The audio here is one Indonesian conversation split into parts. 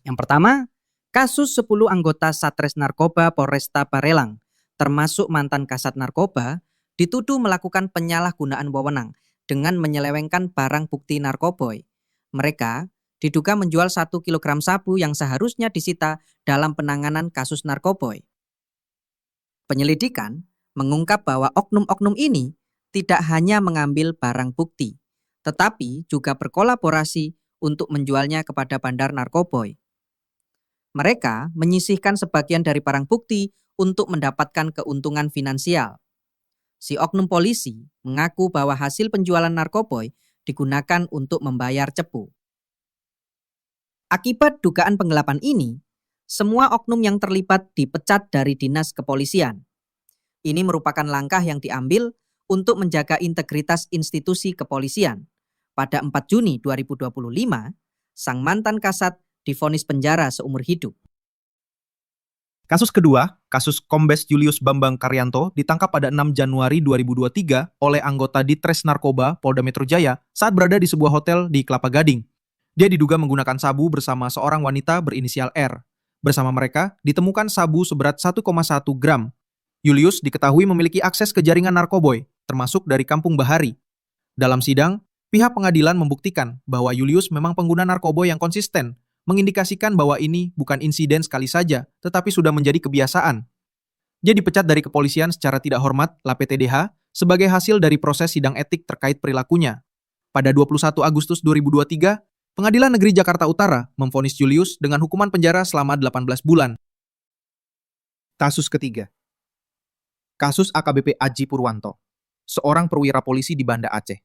Yang pertama, kasus 10 anggota Satres Narkoba Polresta Barelang, termasuk mantan Kasat Narkoba, dituduh melakukan penyalahgunaan wewenang dengan menyelewengkan barang bukti narkoboy. Mereka diduga menjual 1 kilogram sabu yang seharusnya disita dalam penanganan kasus narkoboy. Penyelidikan mengungkap bahwa oknum-oknum ini tidak hanya mengambil barang bukti, tetapi juga berkolaborasi untuk menjualnya kepada bandar narkoboy. Mereka menyisihkan sebagian dari barang bukti untuk mendapatkan keuntungan finansial. Si oknum polisi mengaku bahwa hasil penjualan narkoboy digunakan untuk membayar cepu. Akibat dugaan penggelapan ini, semua oknum yang terlibat dipecat dari dinas kepolisian. Ini merupakan langkah yang diambil untuk menjaga integritas institusi kepolisian. Pada 4 Juni 2025, sang mantan kasat divonis penjara seumur hidup. Kasus kedua, kasus Kombes Julius Bambang Karyanto ditangkap pada 6 Januari 2023 oleh anggota Ditres Narkoba Polda Metro Jaya saat berada di sebuah hotel di Kelapa Gading. Dia diduga menggunakan sabu bersama seorang wanita berinisial R. Bersama mereka ditemukan sabu seberat 1,1 gram. Julius diketahui memiliki akses ke jaringan narkoboy, termasuk dari Kampung Bahari. Dalam sidang, pihak pengadilan membuktikan bahwa Julius memang pengguna narkoboy yang konsisten, mengindikasikan bahwa ini bukan insiden sekali saja, tetapi sudah menjadi kebiasaan. Dia dipecat dari kepolisian secara tidak hormat (LAPTDH) sebagai hasil dari proses sidang etik terkait perilakunya. Pada 21 Agustus 2023, Pengadilan Negeri Jakarta Utara memvonis Julius dengan hukuman penjara selama 18 bulan. Kasus ketiga. Kasus AKBP Aji Purwanto, seorang perwira polisi di Banda Aceh.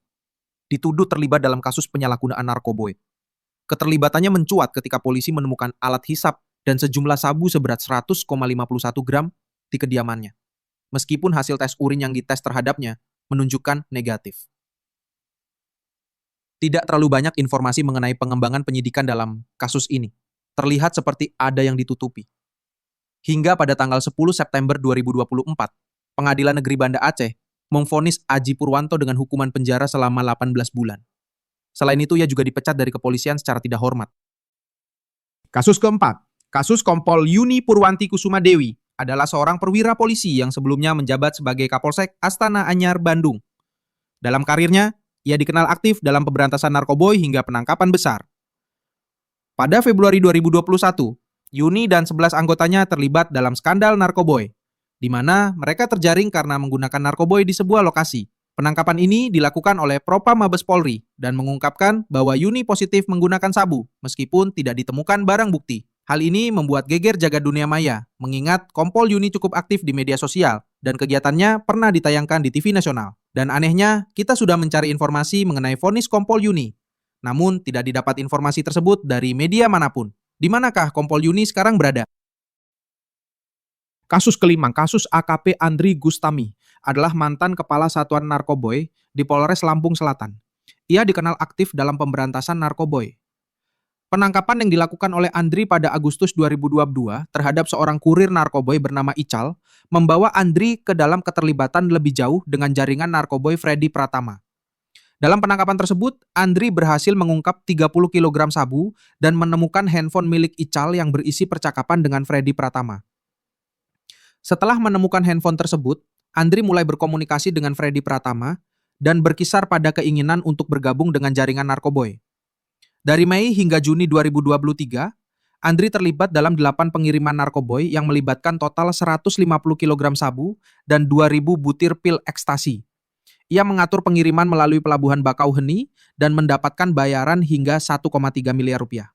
Dituduh terlibat dalam kasus penyalahgunaan narkoboy. Keterlibatannya mencuat ketika polisi menemukan alat hisap dan sejumlah sabu seberat 100,51 gram di kediamannya. Meskipun hasil tes urin yang dites terhadapnya menunjukkan negatif. Tidak terlalu banyak informasi mengenai pengembangan penyidikan dalam kasus ini. Terlihat seperti ada yang ditutupi. Hingga pada tanggal 10 September 2024, Pengadilan Negeri Banda Aceh memvonis Aji Purwanto dengan hukuman penjara selama 18 bulan. Selain itu, ia juga dipecat dari kepolisian secara tidak hormat. Kasus keempat, kasus Kompol Yuni Purwanti Kusuma Dewi adalah seorang perwira polisi yang sebelumnya menjabat sebagai Kapolsek Astana Anyar, Bandung. Dalam karirnya, ia dikenal aktif dalam pemberantasan narkoboy hingga penangkapan besar. Pada Februari 2021, Yuni dan 11 anggotanya terlibat dalam skandal narkoboy, di mana mereka terjaring karena menggunakan narkoboy di sebuah lokasi. Penangkapan ini dilakukan oleh Propam Mabes Polri dan mengungkapkan bahwa Yuni positif menggunakan sabu, meskipun tidak ditemukan barang bukti. Hal ini membuat geger jagat dunia maya, mengingat Kompol Yuni cukup aktif di media sosial dan kegiatannya pernah ditayangkan di TV nasional. Dan anehnya, kita sudah mencari informasi mengenai vonis Kompol Yuni. Namun, tidak didapat informasi tersebut dari media manapun. Di manakah Kompol Yuni sekarang berada? Kasus kelima, kasus AKP Andri Gustami, adalah mantan Kepala Satuan Narkoboy di Polres Lampung Selatan. Ia dikenal aktif dalam pemberantasan narkoboy. Penangkapan yang dilakukan oleh Andri pada Agustus 2022 terhadap seorang kurir narkoboy bernama Ical membawa Andri ke dalam keterlibatan lebih jauh dengan jaringan narkoboy Freddy Pratama. Dalam penangkapan tersebut, Andri berhasil mengungkap 30 kg sabu dan menemukan handphone milik Ical yang berisi percakapan dengan Freddy Pratama. Setelah menemukan handphone tersebut, Andri mulai berkomunikasi dengan Freddy Pratama dan berkisar pada keinginan untuk bergabung dengan jaringan narkoboy. Dari Mei hingga Juni 2023, Andri terlibat dalam 8 pengiriman narkoboy yang melibatkan total 150 kg sabu dan 2.000 butir pil ekstasi. Ia mengatur pengiriman melalui pelabuhan Bakauheni dan mendapatkan bayaran hingga 1,3 miliar rupiah.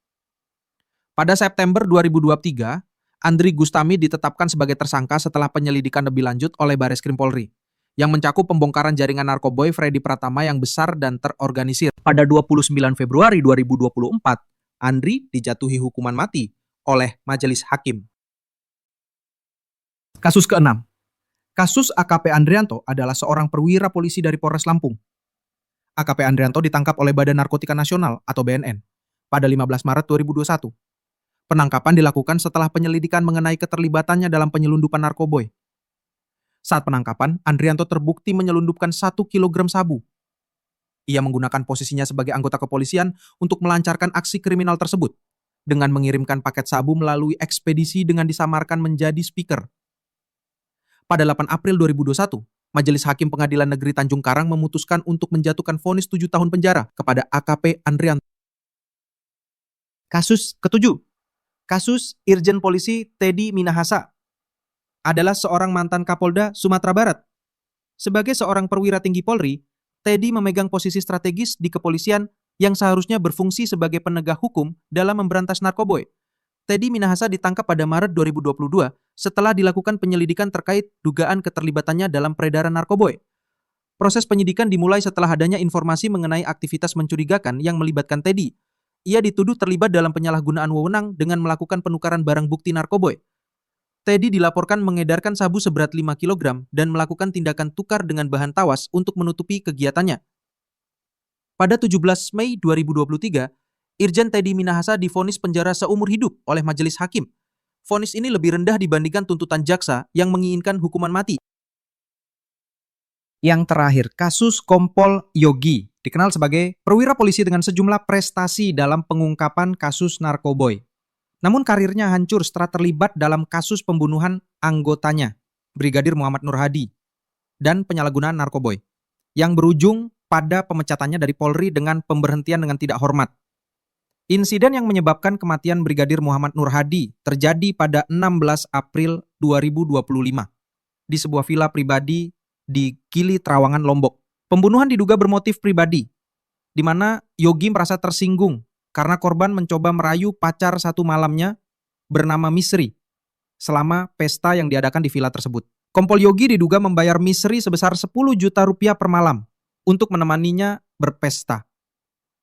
Pada September 2023, Andri Gustami ditetapkan sebagai tersangka setelah penyelidikan lebih lanjut oleh Bareskrim Polri, yang mencakup pembongkaran jaringan narkoboy Freddy Pratama yang besar dan terorganisir. Pada 29 Februari 2024, Andri dijatuhi hukuman mati oleh Majelis Hakim. Kasus keenam. Kasus AKP Andrianto adalah seorang perwira polisi dari Polres Lampung. AKP Andrianto ditangkap oleh Badan Narkotika Nasional atau BNN pada 15 Maret 2021. Penangkapan dilakukan setelah penyelidikan mengenai keterlibatannya dalam penyelundupan narkoboy. Saat penangkapan, Andrianto terbukti menyelundupkan 1 kg sabu. Ia menggunakan posisinya sebagai anggota kepolisian untuk melancarkan aksi kriminal tersebut. dengan mengirimkan paket sabu melalui ekspedisi dengan disamarkan menjadi speaker. Pada 8 April 2021, Majelis Hakim Pengadilan Negeri Tanjung Karang memutuskan untuk menjatuhkan vonis 7 tahun penjara kepada AKP Andrianto. Kasus ketujuh, kasus Irjen Polisi Teddy Minahasa adalah seorang mantan Kapolda Sumatera Barat. Sebagai seorang perwira tinggi Polri, Teddy memegang posisi strategis di kepolisian yang seharusnya berfungsi sebagai penegak hukum dalam memberantas narkoboy. Teddy Minahasa ditangkap pada Maret 2022 setelah dilakukan penyelidikan terkait dugaan keterlibatannya dalam peredaran narkoboy. Proses penyidikan dimulai setelah adanya informasi mengenai aktivitas mencurigakan yang melibatkan Teddy. Ia dituduh terlibat dalam penyalahgunaan wewenang dengan melakukan penukaran barang bukti narkoboy. Teddy dilaporkan mengedarkan sabu seberat 5 kg dan melakukan tindakan tukar dengan bahan tawas untuk menutupi kegiatannya. Pada 17 Mei 2023, Irjen Teddy Minahasa divonis penjara seumur hidup oleh majelis hakim. Vonis ini lebih rendah dibandingkan tuntutan jaksa yang menginginkan hukuman mati. Yang terakhir, kasus Kompol Yogi, dikenal sebagai perwira polisi dengan sejumlah prestasi dalam pengungkapan kasus narkoboy. Namun karirnya hancur setelah terlibat dalam kasus pembunuhan anggotanya, Brigadir Muhammad Nur Hadi, dan penyalahgunaan narkoboy, yang berujung pada pemecatannya dari Polri dengan pemberhentian dengan tidak hormat. Insiden yang menyebabkan kematian Brigadir Muhammad Nur Hadi terjadi pada 16 April 2025 di sebuah villa pribadi di Gili Trawangan, Lombok. Pembunuhan diduga bermotif pribadi, di mana Yogi merasa tersinggung karena korban mencoba merayu pacar satu malamnya bernama Misri selama pesta yang diadakan di villa tersebut. Kompol Yogi diduga membayar Misri sebesar 10 juta rupiah per malam untuk menemaninya berpesta.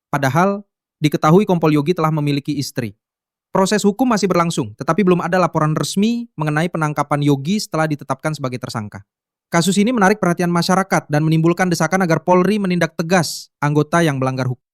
Padahal diketahui Kompol Yogi telah memiliki istri. Proses hukum masih berlangsung, tetapi belum ada laporan resmi mengenai penangkapan Yogi setelah ditetapkan sebagai tersangka. Kasus ini menarik perhatian masyarakat dan menimbulkan desakan agar Polri menindak tegas anggota yang melanggar hukum.